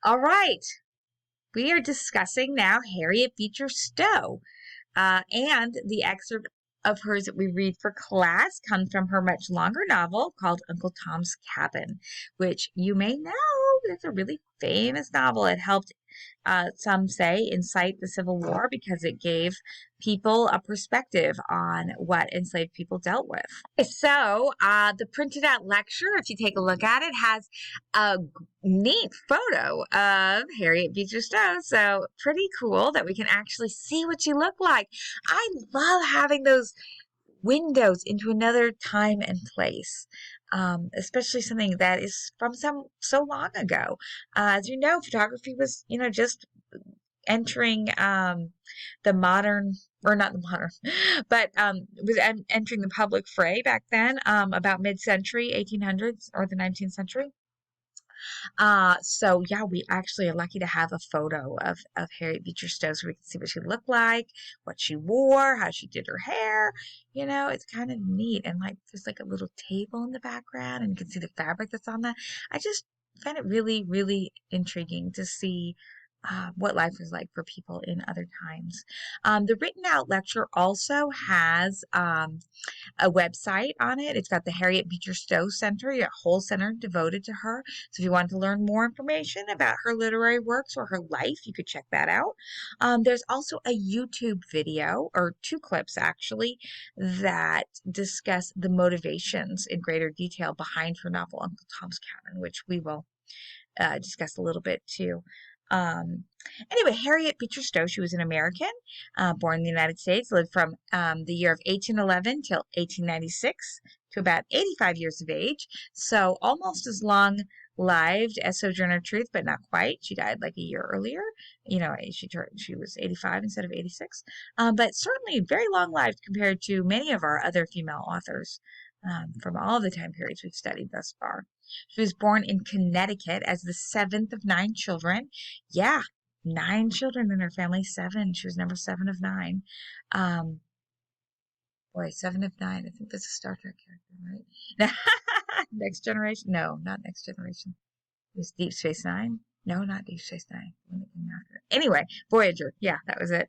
All right. We are discussing now Harriet Beecher Stowe. And the excerpt of hers that we read for class comes from her much longer novel called Uncle Tom's Cabin, which you may know. It's a really famous novel. It helped, some say, incite the Civil War because it gave people a perspective on what enslaved people dealt with. So, the printed out lecture, if you take a look at it, has a neat photo of Harriet Beecher Stowe. So, pretty cool that we can actually see what she looked like. I love having those windows into another time and place, especially something that is from so long ago. As you know, photography was, just entering the modern, or not the modern, but was entering the public fray back then, about mid-century, 1800s or the 19th century. So yeah, we actually are lucky to have a photo of Harriet Beecher Stowe so we can see what she looked like, what she wore, how she did her hair. It's kind of neat. And like, there's like a little table in the background and you can see the fabric that's on that. I just find it really, really intriguing to see what life was like for people in other times. The written out lecture also has a website on it. It's got the Harriet Beecher Stowe Center, a whole center devoted to her. So if you want to learn more information about her literary works or her life, you could check that out. There's also a YouTube video, or two clips actually, that discuss the motivations in greater detail behind her novel Uncle Tom's Cabin, which we will discuss a little bit too. Anyway, Harriet Beecher Stowe, she was an American, born in the United States, lived from the year of 1811 till 1896 to about 85 years of age. So almost as long lived as Sojourner Truth, but not quite. She died like a year earlier. She was 85 instead of 86. But certainly very long lived compared to many of our other female authors from all the time periods we've studied thus far. She was born in Connecticut as the seventh of 9 children. Yeah, 9 children in her family, 7. She was number 7 of 9. Boy, 7 of 9. I think that's a Star Trek character, right? Next Generation? No, not Next Generation. It was Deep Space Nine. No, not Deep Space Nine. Anyway, Voyager. Yeah, that was it.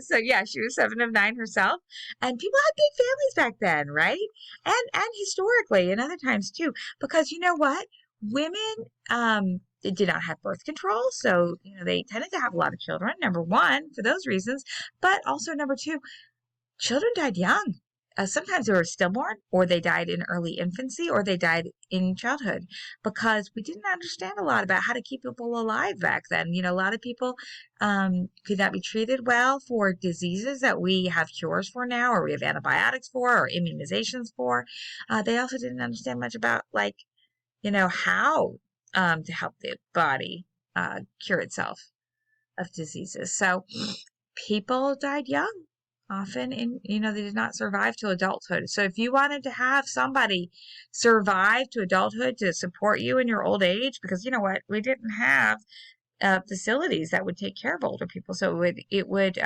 So yeah, she was 7 of 9 herself, and people had big families back then, right? And historically, and other times too, because you know what, women they did not have birth control, so they tended to have a lot of children. Number one, for those reasons, but also number two, children died young. Sometimes they were stillborn, or they died in early infancy, or they died in childhood, because we didn't understand a lot about how to keep people alive back then. A lot of people could not be treated well for diseases that we have cures for now, or we have antibiotics for, or immunizations for. They also didn't understand much about, like, how to help the body cure itself of diseases. So people died young. Often, they did not survive to adulthood. So if you wanted to have somebody survive to adulthood to support you in your old age, because you know what, we didn't have facilities that would take care of older people, so it would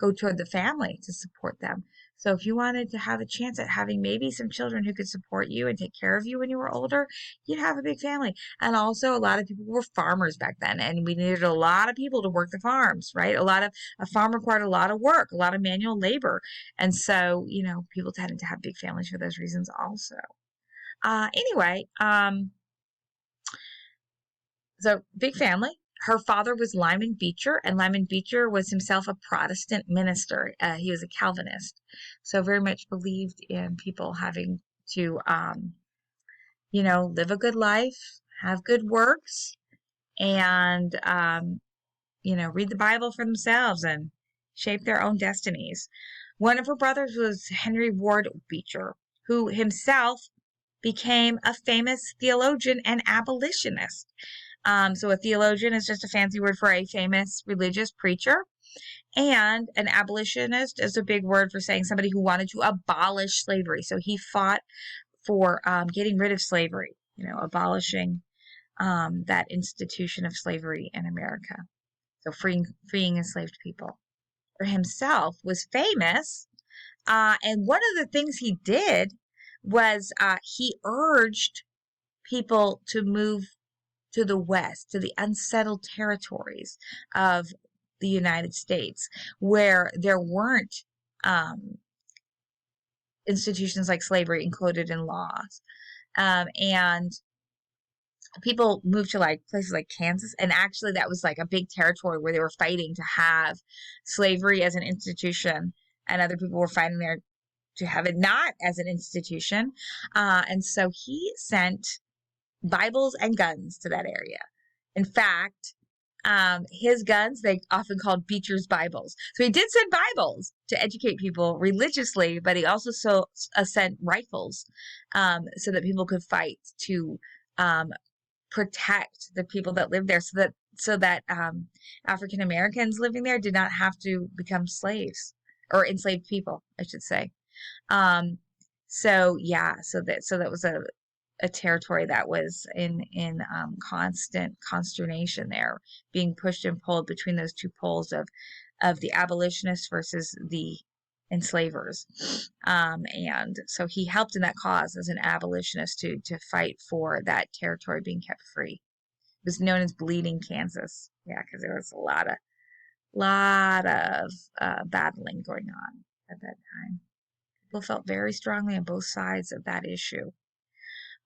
go toward the family to support them. So if you wanted to have a chance at having maybe some children who could support you and take care of you when you were older, you'd have a big family. And also, a lot of people were farmers back then, and we needed a lot of people to work the farms, right? A farm required a lot of work, a lot of manual labor. And so, people tended to have big families for those reasons also. Anyway, so big family. Her father was Lyman Beecher, and Lyman Beecher was himself a Protestant minister. He was a Calvinist, so very much believed in people having to, live a good life, have good works, and, read the Bible for themselves and shape their own destinies. One of her brothers was Henry Ward Beecher, who himself became a famous theologian and abolitionist. So a theologian is just a fancy word for a famous religious preacher. And an abolitionist is a big word for saying somebody who wanted to abolish slavery. So he fought for getting rid of slavery, abolishing that institution of slavery in America. So freeing enslaved people. For himself was famous. And one of the things he did was he urged people to move to the west, to the unsettled territories of the United States, where there weren't institutions like slavery included in laws. And people moved to like places like Kansas, and actually that was like a big territory where they were fighting to have slavery as an institution, and other people were fighting there to have it not as an institution. And so he sent Bibles and guns to that area. In fact, his guns, they often called Beecher's Bibles. So he did send Bibles to educate people religiously, but he also sent rifles so that people could fight to protect the people that lived there, so that African Americans living there did not have to become slaves, or enslaved people, I should say. So that was a territory that was in constant consternation there, being pushed and pulled between those two poles of the abolitionists versus the enslavers. And so he helped in that cause as an abolitionist to fight for that territory being kept free. It was known as Bleeding Kansas. Yeah, because there was a lot of battling going on at that time. People felt very strongly on both sides of that issue.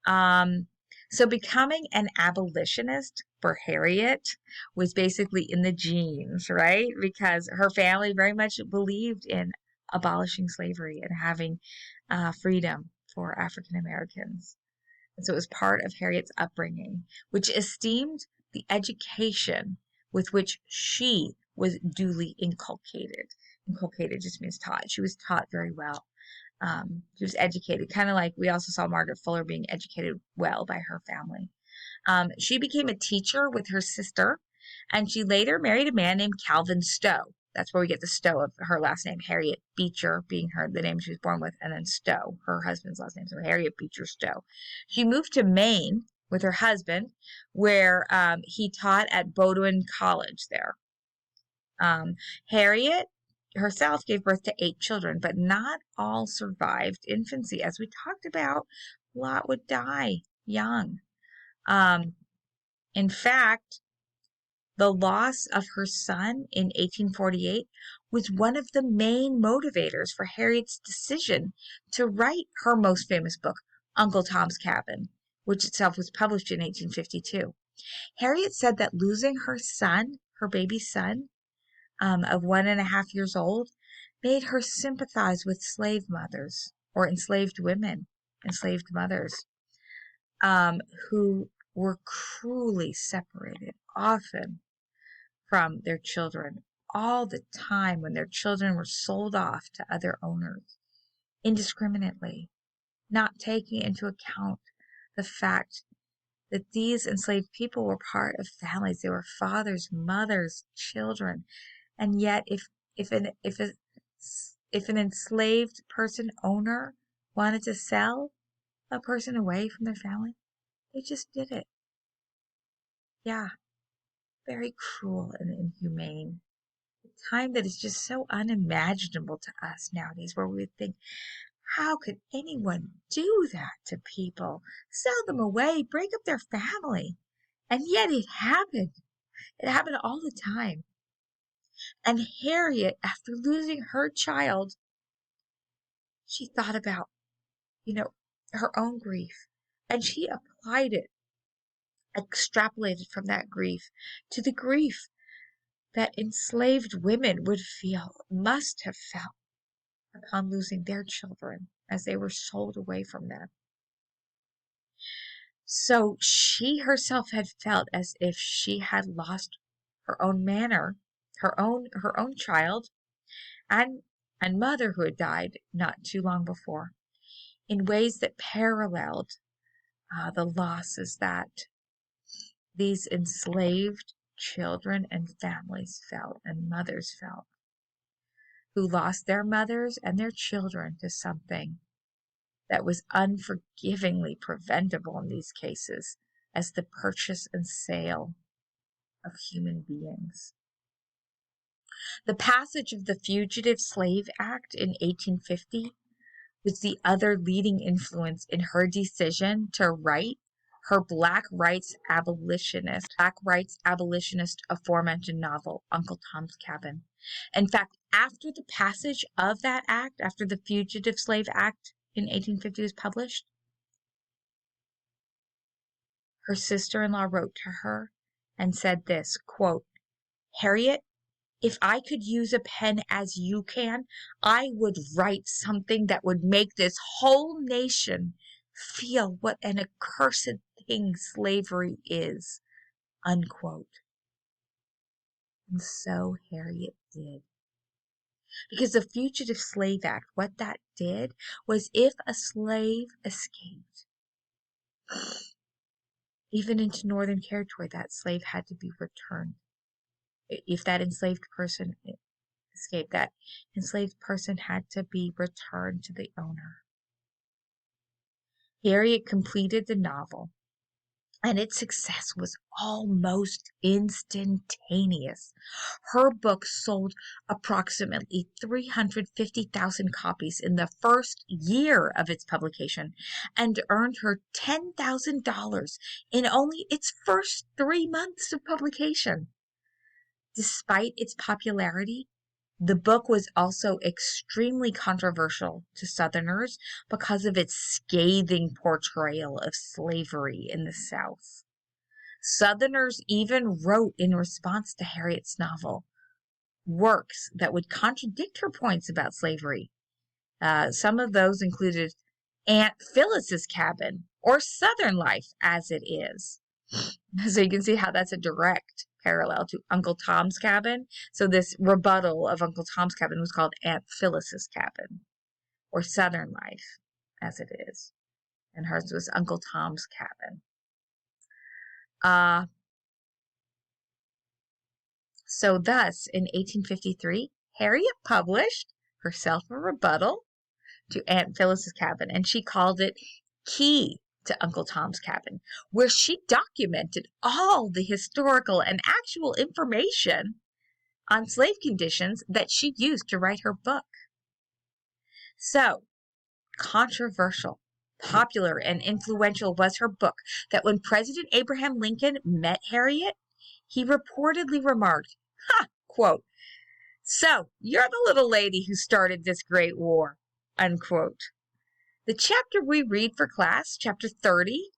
So becoming an abolitionist for Harriet was basically in the genes, right? Because her family very much believed in abolishing slavery and having freedom for African Americans. And so it was part of Harriet's upbringing, which esteemed the education with which she was duly inculcated. Inculcated just means taught. She was taught very well. She was educated, kind of like we also saw Margaret Fuller being educated well by her family. She became a teacher with her sister, and she later married a man named Calvin Stowe. That's where we get the Stowe of her last name, Harriet Beecher being the name she was born with, and then Stowe, her husband's last name, so Harriet Beecher Stowe. She moved to Maine with her husband, where he taught at Bowdoin College there. Harriet herself gave birth to 8 children, but not all survived infancy. As we talked about, a lot would die young. In fact, the loss of her son in 1848 was one of the main motivators for Harriet's decision to write her most famous book, Uncle Tom's Cabin, which itself was published in 1852. Harriet said that losing her son, her baby son, of 1.5 years old, made her sympathize with slave mothers, or enslaved women, enslaved mothers, who were cruelly separated, often from their children, all the time, when their children were sold off to other owners indiscriminately, not taking into account the fact that these enslaved people were part of families. They were fathers, mothers, children. And yet, if an enslaved person owner wanted to sell a person away from their family, they just did it. Yeah, very cruel and inhumane. A time that is just so unimaginable to us nowadays, where we would think, how could anyone do that to people? Sell them away, break up their family. And yet it happened. It happened all the time. And Harriet, after losing her child, she thought about, her own grief. And she applied it, extrapolated from that grief to the grief that enslaved women must have felt upon losing their children as they were sold away from them. So she herself had felt as if she had lost her own manor, her own child, and mother who had died not too long before, in ways that paralleled the losses that these enslaved children and families felt, and mothers felt, who lost their mothers and their children to something that was unforgivingly preventable in these cases, as the purchase and sale of human beings. The passage of the Fugitive Slave Act in 1850 was the other leading influence in her decision to write her black rights abolitionist aforementioned novel, Uncle Tom's Cabin. In fact, after the passage of that act, after the Fugitive Slave Act in 1850 was published, her sister-in-law wrote to her and said this, quote, "Harriet, if I could use a pen as you can, I would write something that would make this whole nation feel what an accursed thing slavery is," unquote. And so Harriet did. Because the Fugitive Slave Act, what that did was if a slave escaped, even into Northern Territory, that slave had to be returned. If that enslaved person escaped, that enslaved person had to be returned to the owner. Harriet completed the novel, and its success was almost instantaneous. Her book sold approximately 350,000 copies in the first year of its publication and earned her $10,000 in only its first 3 months of publication. Despite its popularity, the book was also extremely controversial to Southerners because of its scathing portrayal of slavery in the South. Southerners even wrote in response to Harriet's novel works that would contradict her points about slavery. Some of those included Aunt Phyllis's Cabin or Southern Life as It Is. So you can see how that's a direct parallel to Uncle Tom's Cabin. So this rebuttal of Uncle Tom's Cabin was called Aunt Phyllis's Cabin or Southern Life as It Is. And hers was Uncle Tom's Cabin. So thus, in 1853, Harriet published herself a rebuttal to Aunt Phyllis's Cabin, and she called it Key to Uncle Tom's Cabin, where she documented all the historical and actual information on slave conditions that she used to write her book. So, controversial, popular, and influential was her book that when President Abraham Lincoln met Harriet, he reportedly remarked, quote, "So, you're the little lady who started this great war," unquote. The chapter we read for class, chapter 30,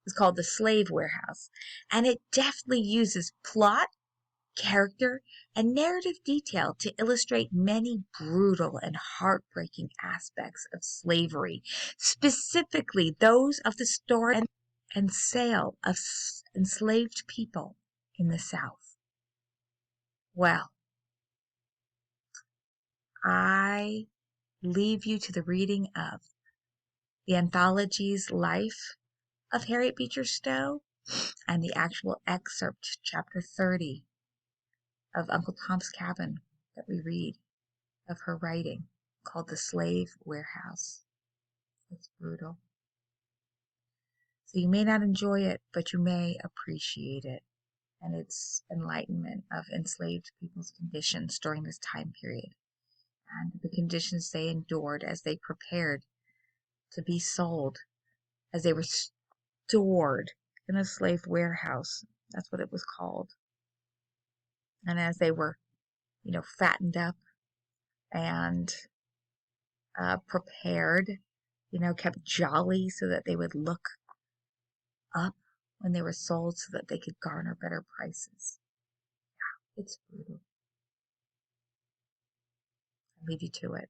is called The Slave Warehouse, and it deftly uses plot, character, and narrative detail to illustrate many brutal and heartbreaking aspects of slavery, specifically those of the storage and sale of enslaved people in the South. Well, I leave you to the reading of the anthology's Life of Harriet Beecher Stowe and the actual excerpt, chapter 30 of Uncle Tom's Cabin that we read of her writing, called The Slave Warehouse. It's brutal. So you may not enjoy it, but you may appreciate it and its enlightenment of enslaved people's conditions during this time period and the conditions they endured as they prepared to be sold, as they were stored in a slave warehouse. That's what it was called. And as they were, fattened up and prepared, kept jolly so that they would look up when they were sold so that they could garner better prices. Yeah, it's brutal. I'll leave you to it.